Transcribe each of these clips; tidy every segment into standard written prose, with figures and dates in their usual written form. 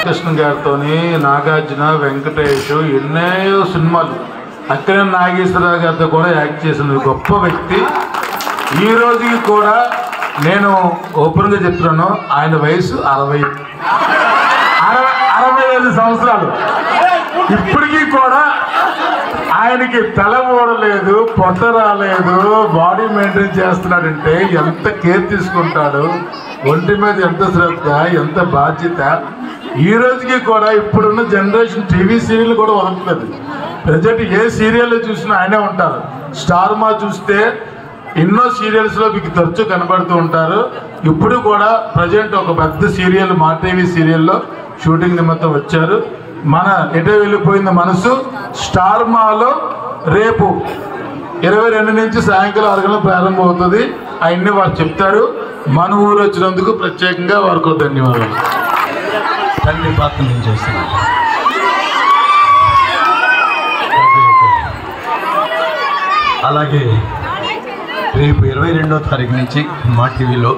కృష్ణ గారితో నాగార్జున వెంకటేష్ ఎన్నో సినిమాలు అక్కినే నాగేశ్వరరావు గారితో కూడా యాక్ట్ చేసిన గొప్ప వ్యక్తి. ఈ రోజుకి కూడా నేను ఓపెన్గా చెప్తున్నాను, ఆయన వయసు 65 సంవత్సరాలు. ఇప్పటికీ కూడా ఆయనకి తల ఊడలేదు, పొట్ట రాలేదు, బాడీ మెయింటైన్ చేస్తున్నాడంటే ఎంత కేర్ తీసుకుంటాడు, ఒంటి మీద ఎంత శ్రద్ధ, ఎంత బాధ్యత. ఈ రోజుకి కూడా ఇప్పుడున్న జనరేషన్ టీవీ సీరియల్ కూడా వదలట్లేదు. ప్రజెంట్ ఏ సీరియల్ చూసినా ఆయనే ఉంటారు. స్టార్ మా చూస్తే ఎన్నో సీరియల్స్లో మీకు తరచూ కనబడుతూ ఉంటారు. ఇప్పుడు కూడా ప్రజెంట్ ఒక పెద్ద సీరియల్ మా టీవీ సీరియల్లో షూటింగ్ నిమిత్తం వచ్చారు. మన ఎటో వెళ్ళిపోయింది మనసు స్టార్ మాలో రేపు 22 నుంచి సాయంకాలం 6 గంటలకు ప్రారంభం అవుతుంది. అవన్నీ వారు చెప్తారు. మన ఊరు వచ్చినందుకు ప్రత్యేకంగా వారికి ధన్యవాదాలు. తండ్రి పాత్ర నేను చేస్తున్నాను. అలాగే రేపు 22వ తారీఖు నుంచి మా టీవీలో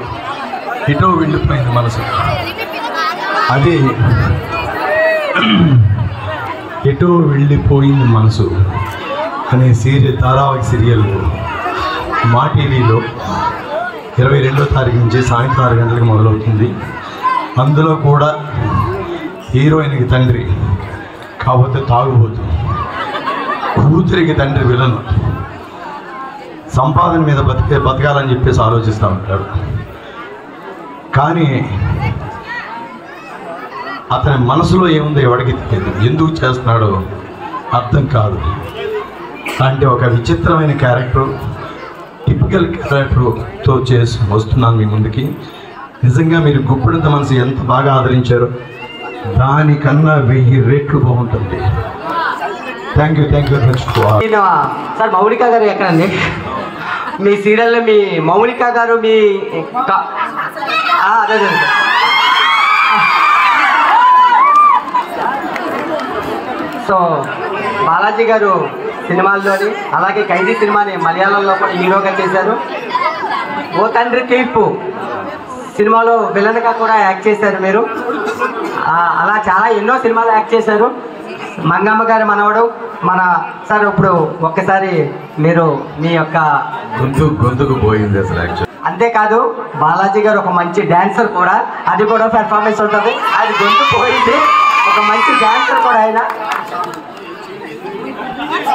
ఎటో వెళ్ళిపోయింది మనసు, అది ఎటో వెళ్ళిపోయింది మనసు అనే ధారావాహిక సీరియల్ మా టీవీలో 22వ తారీఖు నుంచి సాయంత్రం 6 గంటలకు మొదలవుతుంది. అందులో కూడా హీరోయిన్కి తండ్రి కాకపోతే తాగుబోతు, కూతురికి తండ్రి విలను, సంపాదన మీద బతకాలని చెప్పేసి ఆలోచిస్తూ ఉంటాడు. కానీ అతని మనసులో ఏముందో ఎవరికి తెలియదు, ఎందుకు చేస్తున్నాడో అర్థం కాదు. అంటే ఒక విచిత్రమైన క్యారెక్టర్, టిపికల్ క్యారెక్టర్తో చేసి వస్తున్నాను మీ ముందుకి. నిజంగా మీరు గుప్పిడంత మనసు ఎంత బాగా ఆదరించారో దానికన్నా 1000 రెట్లు బాగుంటుంది. Thank you very much. Sir Mounika గారు ఎక్కడండి మీ సీరియల్లో? మీ మౌనిక గారు మీ అదే సో బాలాజీ గారు సినిమాల్లోని, అలాగే ఖైదీ సినిమాని మలయాళంలో కూడా హీరోగా చేశారు. ఓ తండ్రి తీర్పు సినిమాలో విలన్గా కూడా యాక్ట్ చేశారు మీరు. అలా చాలా ఎన్నో సినిమాలు యాక్ట్ చేశారు. మంగమ్మ గారి మనవడు మన సార్. ఇప్పుడు ఒక్కసారి మీరు మీ యొక్క గొంతుకు పోయింది అసలు. అంతేకాదు బాలాజీ గారు ఒక మంచి డాన్సర్ కూడా, అది కూడా పెర్ఫార్మెన్స్ ఉంటుంది. అది గొంతు పోయింది, ఒక మంచి డాన్సర్ కూడా ఆయన.